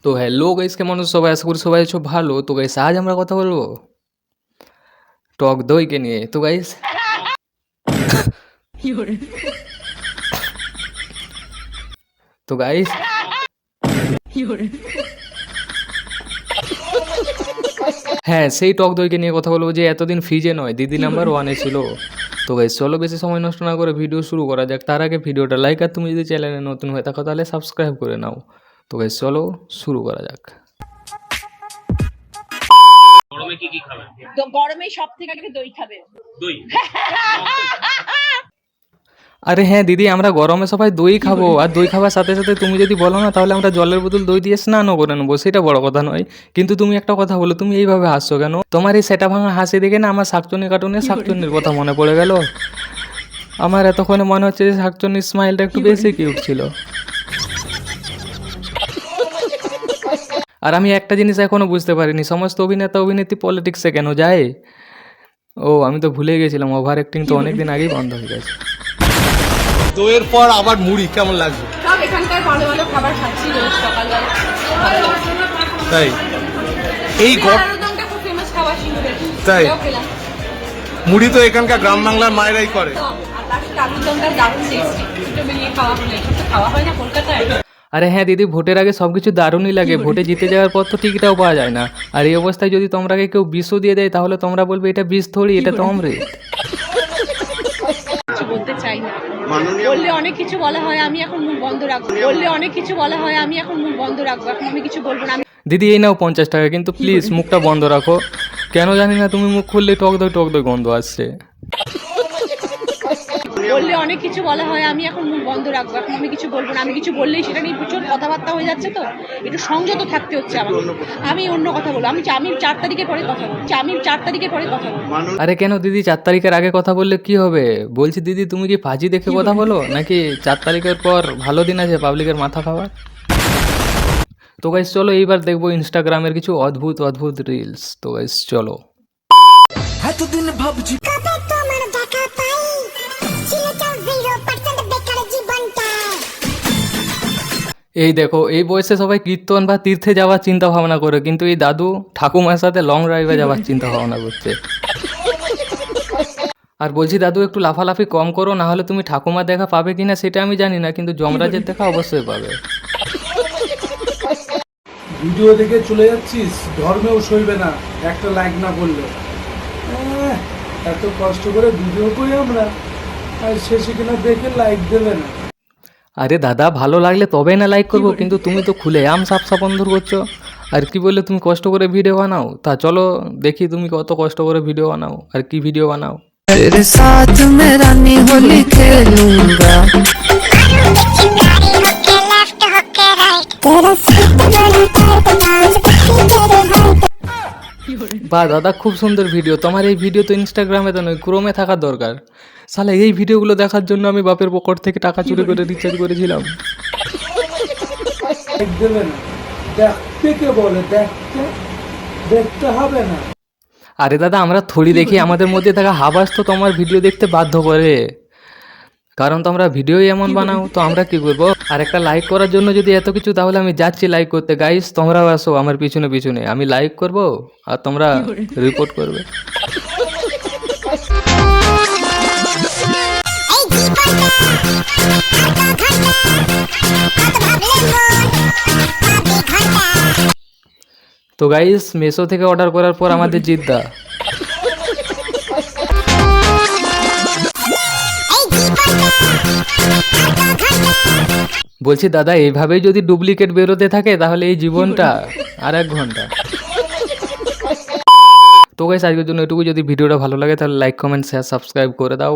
তো hello guys, কেমন আছো সবাই? আশা করি সবাই আছো ভালো। তো গাইস, আজ আমরা কথা বলবো টক দইকে নিয়ে। তো গাইস, তো গাইস হ্যাঁ, সেই টক দইকে নিয়ে কথা বলবো যে এতদিন ফ্রিজে নয়, দিদি নাম্বার 1-এ ছিল। তো গাইস, চলো বেশি সময় নষ্ট না করে ভিডিও শুরু করা যাক। তার আগে ভিডিওটা লাইক, আর তুমি যদি চ্যানেলে নতুন হয়ে থাকো তাহলে সাবস্ক্রাইব করে নাও। তো গাইস, চলো শুরু করা যাক। গরমে কি খাবেন? তো গরমে সব থেকে আগে দই খাবে। দই। আরে হ্যাঁ দিদি, আমরা গরমে সবাই দই খাবো, আর দই খাবার সাথে সাথে তুমি যদি বলো না তাহলে আমরা জলের বোতল দই দিয়ে স্নানও করে নেবো, সেটা বড় কথা নয়। কিন্তু তুমি একটা কথা বলো, তুমি এইভাবে হাসছো কেন? তোমার এই সেটা ভাঙা হাসি দেখে না আমার শাকচুন্নি কার্টুনের শাকচুন্নির কথা মনে পড়ে গেল। আমার এতক্ষণে মনে হচ্ছে যে শাকচুন্নির স্মাইলটা একটু বেশি কিউট ছিল। আর আমি একটা জিনিস এখনো বুঝতে পারিনি, সমস্ত অভিনেতা অভিনেত্রী পলিটিক্সে কেন যায়? ও, আমি তো ভুলে গেছিলাম, ওভার অ্যাক্টিং তো অনেকদিন আগেই বন্ধ হয়ে গেছে। দইয়ের পর আবার মুড়ি কেমন লাগবে? সব এখানকার ভালো ভালো খাবার খাচ্ছি রোজ সকালবেলা। ভালো লাগছে। তাই এই আলুরদমটা খুব ফেমাস খাবার সিঙ্গুরের। তাই? এটাও খেলাম। মুড়ি তো এখানকার গ্রাম বাংলার মায়েরাই করে। তো, আর তার সাথে আলুরদমটা দারুণ টেস্টি। দুটো মিলিয়ে খাওয়া হলো, এসব তো খাওয়া হয় না কলকাতায়। আরে হ্যাঁ দিদি, ভোটের আগে সব কিছু দারুণই লাগে, ভোটে জিতে যাওয়ার পর তো টিকিটাও পাওয়া যায় না। আর এই অবস্থায় যদি তোমরাকে কেউ বিষও দিয়ে দেয় তাহলে তোমরা বলবে এটা বিষ থোড়ি, এটা তো অমৃত। কিছু বলতে চাই না। বললে অনেক কিছু বলা হয়, আমি এখন মুখ বন্ধ রাখবো। বললে অনেক কিছু বলা হয়, আমি এখন মুখ বন্ধ রাখবো। এখন আমি কিছু বলবো না। দিদি এই নাও 50 টাকা, কিন্তু প্লিজ মুখটা বন্ধ রাখো। কেন জানি না, তুমি মুখ খুললে টক দই গন্ধ আসছে। বললে অনেক কিছু বলা হয়, আমি এখন মুখ বন্ধ রাখবো। এখন আমি কিছু বলবো না। আমি কিছু বললেই সেটা নিয়ে প্রচুর কথাবার্তা হয়ে যাচ্ছে, তো একটু সংযত থাকতে হচ্ছে আমাকে। আমি অন্য কথা বলবো। আমি 4 তারিখে পরে কথা বলবো। আমি 4 তারিখে পরে কথা বলবো। আরে কেন দিদি, 4 তারিখের আগে কথা বললে কি হবে? বলছি দিদি, তুমি কি ফাজি দেখে কথা বলো নাকি 4 তারিখের পর ভালো দিন আছে পাবলিকের মাথা খাওয়ার? তো গাইস চলো এইবার দেখবো ইনস্টাগ্রামের কিছু অদ্ভুত অদ্ভুত রিলস। তো গাইস চলো। এতদিন ভাবছি এই দেখো, এই বয়সে সবাই কীর্তন বা তীর্থে যাওয়ার চিন্তা ভাবনা করে, কিন্তু এই দাদু ঠাকুমার সাথে লং ড্রাইভে যাওয়ার চিন্তা ভাবনা করছে। আর বলছি দাদু, একটু লাফালাফি কম করো, না হলে তুমি ঠাকুমার দেখা পাবে কিনা সেটা আমি জানি না, কিন্তু যমরাজের দেখা অবশ্যই পাবে। ভিডিও দেখে চলে যাচ্ছিস, ধর্মেও সইবে না একটা লাইক না করলে। এত কষ্ট করে ভিডিও করি আমরা, আর শেষে কিনা দেখে লাইক দেবে না। আরে দাদা, ভালো লাগলে তবেই না লাইক করবো, কিন্তু তুমি তো খুলে সাপ বন্ধ করছো। আর কি বললে তুমি কষ্ট করে ভিডিও বানাও? তা চলো দেখি তুমি কত কষ্ট করে ভিডিও বানাও, আর কি ভিডিও বানাও। तेरे साथ मैं रानी होली खेलूंगा। বা দাদা, খুব সুন্দর ভিডিও তোমার। এই ভিডিও তো ইনস্টাগ্রামে তো নয়, ক্রোমে থাকার দরকার। শালা এই ভিডিওগুলো দেখার জন্য আমি বাপের পকেট থেকে টাকা চুরি করে রিচার্জ করেছিলাম। লাইক দেবে না, দেখতে কে বলে? দেখতে হবে না। আরে দাদা, আমরা থোড়ি দেখি, আমাদের মধ্যে থাকা হাবাস তো তোমার ভিডিও দেখতে বাধ্য করে, কারণ তোমরা ভিডিওই এমন বানাও। তো আমরা কি করবো? আর একটা লাইক করার জন্য যদি এত কিছু, তাহলে আমি যাচ্ছি লাইক করতে। গাইস, তোমরাও আসো আমার পিছনে পিছনে, আমি লাইক করব আর তোমরা রিপোর্ট করবে। তো গাইস, মেসো থেকে অর্ডার করার পর আমাদের জিদ্দা। বলছি দাদা, এইভাবেই যদি ডুপ্লিকেট বেরোতে থাকে তাহলে এই জীবনটা আর 1 ঘন্টা। তো গাইস, আজকের জন্য এটুকু। যদি ভিডিওটা ভালো লাগে তাহলে লাইক, কমেন্ট, শেয়ার, সাবস্ক্রাইব করে দাও।